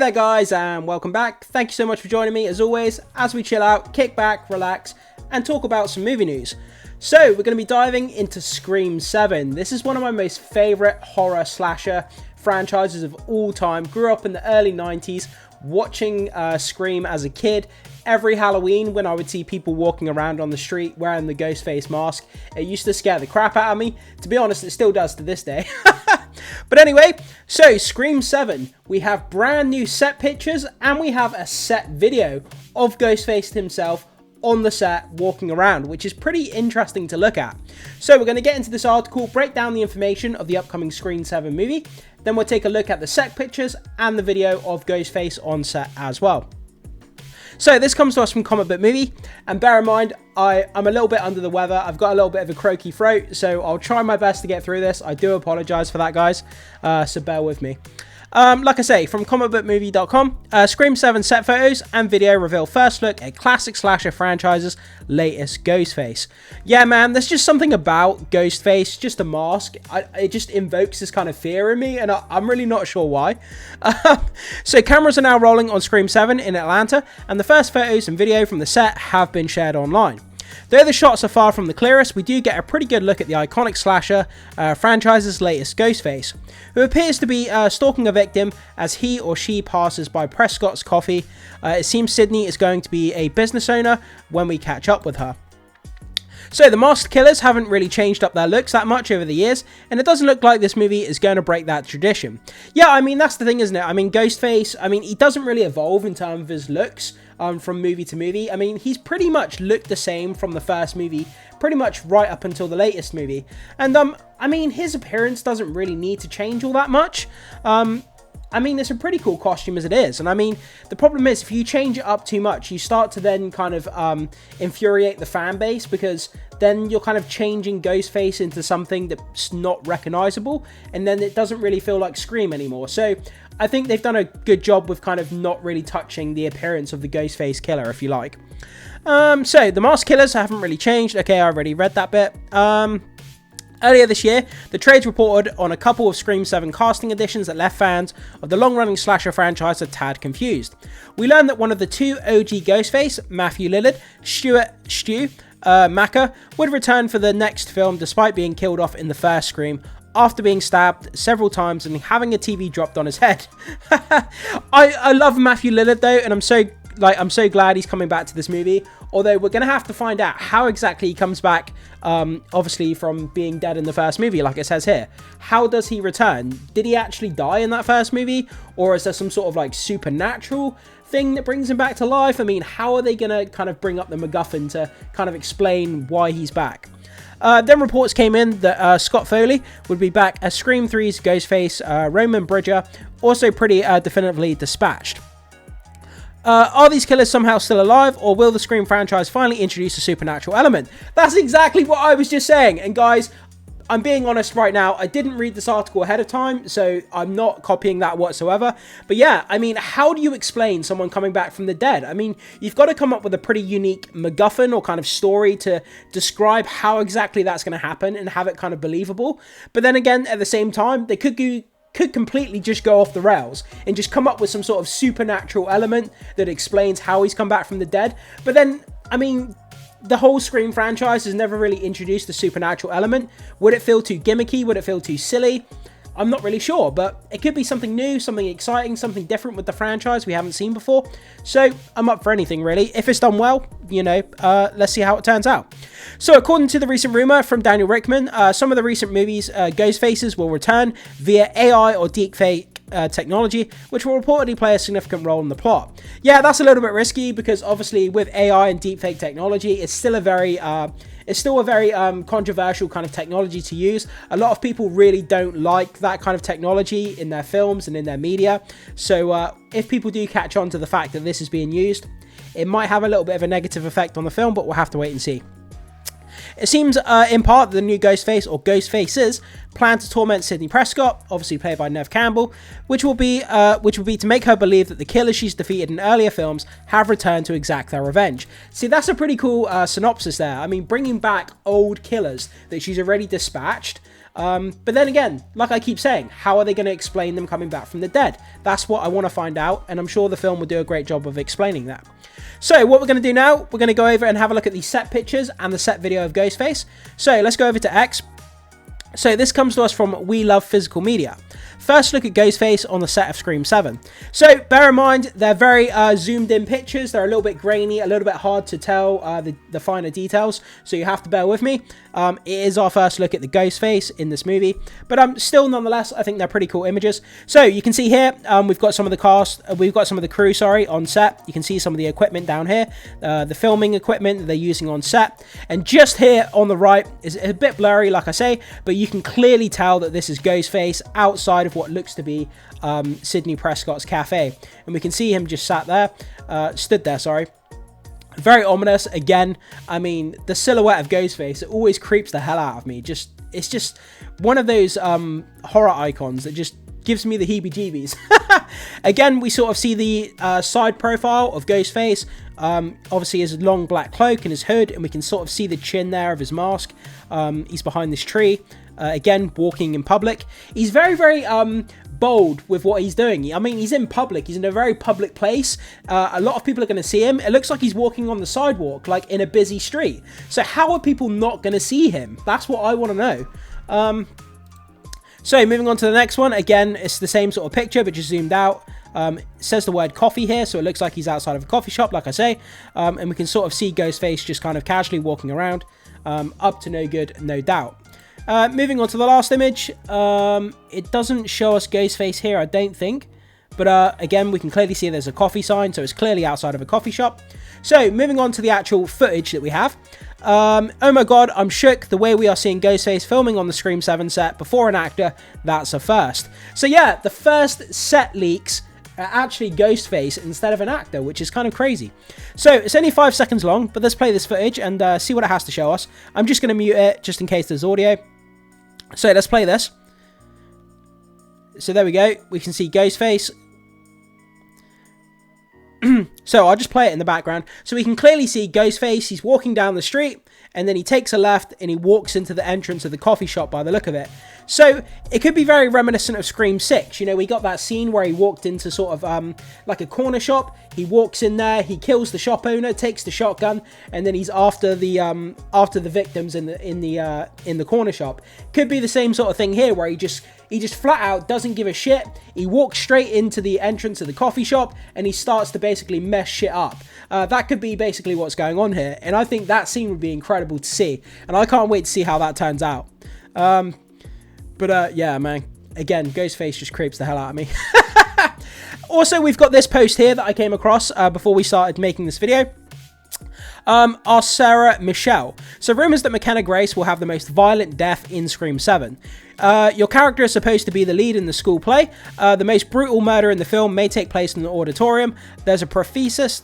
there guys, and welcome back. Thank you so much for joining me as always as we chill out, kick back, relax and talk about some movie news. So we're going to be diving into Scream 7. This is one of my most favourite horror slasher franchises of all time. Grew up in the early 90s watching Scream as a kid. Every Halloween when I would see people walking around on the street wearing the Ghostface mask, it used to scare the crap out of me. To be honest, it still does to this day. But anyway, so Scream 7, we have brand new set pictures and we have a set video of Ghostface himself on the set walking around, which is pretty interesting to look at. So we're going to get into this article, break down the information of the upcoming Scream 7 movie, then we'll take a look at the set pictures and the video of Ghostface on set as well. So this comes to us from Comic Book Movie, and bear in mind, I'm a little bit under the weather. I've got a little bit of a croaky throat, so I'll try my best to get through this. I do apologise for that, guys, so bear with me. Like I say, from comicbookmovie.com, Scream 7 set photos and video reveal first look at classic slasher franchise's latest Ghostface. Yeah, man, there's just something about Ghostface, just a mask. It just invokes this kind of fear in me, and I'm really not sure why. So cameras are now rolling on Scream 7 in Atlanta, and the first photos and video from the set have been shared online. Though the shots are far from the clearest, we do get a pretty good look at the iconic slasher franchise's latest Ghostface, who appears to be stalking a victim as he or she passes by Prescott's Coffee. It seems Sydney is going to be a business owner when we catch up with her. So the masked killers haven't really changed up their looks that much over the years, and it doesn't look like this movie is going to break that tradition. Yeah, I mean, that's the thing, isn't it? I mean, Ghostface, I mean, he doesn't really evolve in terms of his looks from movie to movie. I mean, he's pretty much looked the same from the first movie, pretty much right up until the latest movie. And, I mean, his appearance doesn't really need to change all that much. I mean, it's a pretty cool costume as it is. And I mean, the problem is if you change it up too much, you start to then kind of infuriate the fan base, because then you're kind of changing Ghostface into something that's not recognizable, and then it doesn't really feel like Scream anymore. So I think they've done a good job with kind of not really touching the appearance of the Ghostface killer, if you like. So the masked killers haven't really changed. Okay, I already read that bit. Earlier this year, the trades reported on a couple of Scream 7 casting additions that left fans of the long-running slasher franchise a tad confused. We learned that one of the two OG Ghostface, Matthew Lillard, Stu Macker, would return for the next film despite being killed off in the first Scream after being stabbed several times and having a TV dropped on his head. I love Matthew Lillard though, and I'm so glad he's coming back to this movie. Although we're going to have to find out how exactly he comes back, obviously from being dead in the first movie, like it says here. How does he return? Did he actually die in that first movie? Or is there some sort of like supernatural thing that brings him back to life? I mean, how are they going to kind of bring up the MacGuffin to kind of explain why he's back? Then reports came in that Scott Foley would be back as Scream 3's Ghostface. Roman Bridger also pretty definitively dispatched. Are these killers somehow still alive, or will the Scream franchise finally introduce a supernatural element? That's exactly what I was just saying. And guys, I'm being honest right now, I didn't read this article ahead of time, so I'm not copying that whatsoever. But yeah, I mean, how do you explain someone coming back from the dead? I mean, you've got to come up with a pretty unique MacGuffin or kind of story to describe how exactly that's going to happen and have it kind of believable. But then again, at the same time, they could completely just go off the rails and just come up with some sort of supernatural element that explains how he's come back from the dead. But then, I mean, the whole Scream franchise has never really introduced the supernatural element. Would it feel too gimmicky? Would it feel too silly? I'm not really sure, but it could be something new, something exciting, something different with the franchise we haven't seen before. So I'm up for anything, really. If it's done well, you know, let's see how it turns out. So according to the recent rumor from Daniel Rickman, some of the recent movies' Ghostfaces will return via AI or deepfake technology, which will reportedly play a significant role in the plot. Yeah, that's a little bit risky because obviously with AI and deepfake technology, it's still a very controversial kind of technology to use. A lot of people really don't like that kind of technology in their films and in their media. So if people do catch on to the fact that this is being used, it might have a little bit of a negative effect on the film, but we'll have to wait and see. It seems in part that the new Ghostface or Ghostfaces plan to torment Sydney Prescott, obviously played by Neve Campbell, which will be to make her believe that the killers she's defeated in earlier films have returned to exact their revenge. See, that's a pretty cool synopsis there. I mean, bringing back old killers that she's already dispatched. But then again, like I keep saying, how are they going to explain them coming back from the dead? That's what I want to find out, and I'm sure the film will do a great job of explaining that. So what we're going to do now, we're going to go over and have a look at the set pictures and the set video of Ghostface. So let's go over to X. So this comes to us from We Love Physical Media. First look at Ghostface on the set of Scream 7. So bear in mind, they're very zoomed in pictures. They're a little bit grainy, a little bit hard to tell the finer details. So you have to bear with me. It is our first look at the Ghostface in this movie. But still, nonetheless, I think they're pretty cool images. So you can see here, we've got some of the cast, we've got some of the crew, on set. You can see some of the equipment down here, the filming equipment that they're using on set. And just here on the right is a bit blurry, like I say, but you can clearly tell that this is Ghostface outside of what looks to be Sidney Prescott's cafe, and we can see him just stood there. Very ominous. Again, I mean, the silhouette of Ghostface, it always creeps the hell out of me. It's just one of those horror icons that just gives me the heebie-jeebies. Again, we sort of see the side profile of Ghostface. Obviously his long black cloak and his hood, and we can sort of see the chin there of his mask. He's behind this tree. Again, walking in public. He's very, very bold with what he's doing. I mean, he's in public. He's in a very public place. A lot of people are going to see him. It looks like he's walking on the sidewalk, like in a busy street. So how are people not going to see him? That's what I want to know. So moving on to the next one. Again, it's the same sort of picture, but just zoomed out. It says the word coffee here, so it looks like he's outside of a coffee shop, like I say. And we can sort of see Ghostface just kind of casually walking around. Up to no good, no doubt. Moving on to the last image, it doesn't show us Ghostface here, I don't think. But again, we can clearly see there's a coffee sign, so it's clearly outside of a coffee shop. So, moving on to the actual footage that we have. Oh my god, I'm shook. The way we are seeing Ghostface filming on the Scream 7 set before an actor, that's a first. So yeah, the first set leaks are actually Ghostface instead of an actor, which is kind of crazy. So, it's only 5 seconds long, but let's play this footage and see what it has to show us. I'm just going to mute it, just in case there's audio. So, let's play this. So, there we go. We can see Ghostface. So I'll just play it in the background. So we can clearly see Ghostface. He's walking down the street, and then he takes a left and he walks into the entrance of the coffee shop by the look of it. So it could be very reminiscent of Scream 6. You know, we got that scene where he walked into sort of like a corner shop. He walks in there, he kills the shop owner, takes the shotgun, and then he's after the victims in the corner shop. Could be the same sort of thing here, where he just flat out doesn't give a shit. He walks straight into the entrance of the coffee shop and he starts to basically mess shit up. That could be basically what's going on here, and I think that scene would be incredible to see, and I can't wait to see how that turns out. But yeah, man, again, Ghostface just creeps the hell out of me. Also, we've got this post here that I came across before we started making this video. Are Sarah Michelle. So rumours that Mckenna Grace will have the most violent death in Scream 7. Your character is supposed to be the lead in the school play. The most brutal murder in the film may take place in the auditorium. There's a prosthesis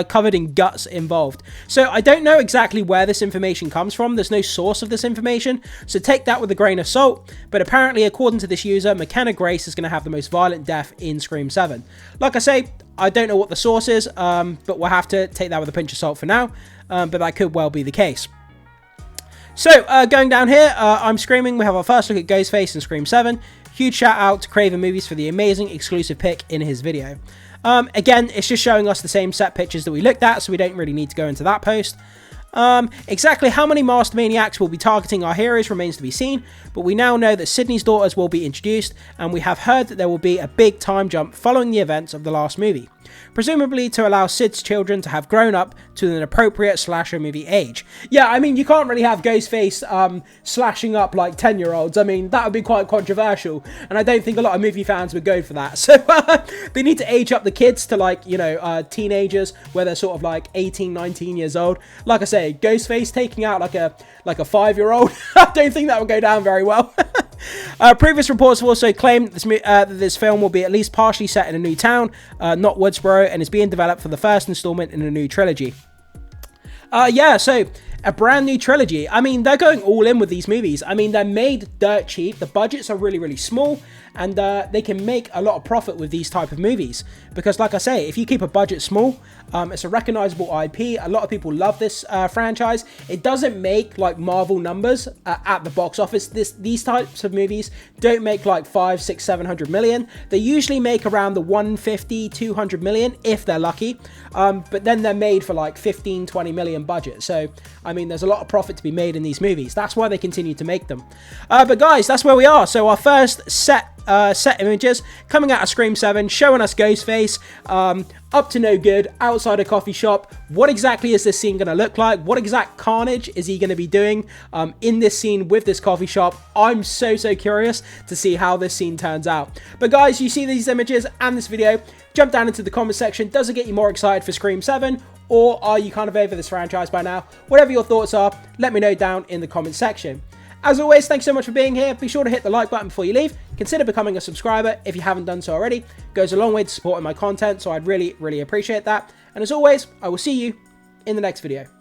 covered in guts involved. So I don't know exactly where this information comes from. There's no source of this information, so take that with a grain of salt. But apparently, according to this user, Mckenna Grace is going to have the most violent death in Scream 7. Like I say, I don't know what the source is, but we'll have to take that with a pinch of salt for now. But that could well be the case. So, going down here, I'm Screaming. We have our first look at Ghostface in Scream 7. Huge shout out to Craven Movies for the amazing exclusive pick in his video. Again, it's just showing us the same set pictures that we looked at, so we don't really need to go into that post. Exactly how many masked maniacs will be targeting our heroes remains to be seen, but we now know that Sidney's daughters will be introduced, and we have heard that there will be a big time jump following the events of the last movie, presumably to allow Sid's children to have grown up to an appropriate slasher movie age. Yeah, I mean, you can't really have Ghostface slashing up like 10-year-olds. I mean, that would be quite controversial, and I don't think a lot of movie fans would go for that. So they need to age up the kids to, like, you know, teenagers, where they're sort of like 18, 19 years old. Like I say, Ghostface taking out like a 5-year-old, I don't think that would go down very well. Previous reports have also claimed that this film will be at least partially set in a new town, not Woodsboro, and is being developed for the first installment in a new trilogy. Yeah, so a brand new trilogy. I mean, they're going all in with these movies. I mean, they're made dirt cheap. The budgets are really, really small. and they can make a lot of profit with these type of movies, because like I say, if you keep a budget small, it's a recognizable IP. A lot of people love this franchise. It doesn't make like Marvel numbers at the box office. These types of movies don't make like 500, 600, 700 million. They usually make around the 150, 200 million if they're lucky, but then they're made for like 15, 20 million budget. So I mean, there's a lot of profit to be made in these movies. That's why they continue to make them. But guys, that's where we are. So our first set images coming out of Scream 7, showing us Ghostface up to no good outside a coffee shop. What exactly is this scene going to look like? What exact carnage is he going to be doing in this scene with this coffee shop? I'm so curious to see how this scene turns out. But guys, you see these images and this video, jump down into the comment section. Does it get you more excited for Scream 7? Or are you kind of over this franchise by now? Whatever your thoughts are, let me know down in the comment section. As always, thanks so much for being here. Be sure to hit the like button before you leave. Consider becoming a subscriber if you haven't done so already. It goes a long way to supporting my content, so I'd really appreciate that. And as always, I will see you in the next video.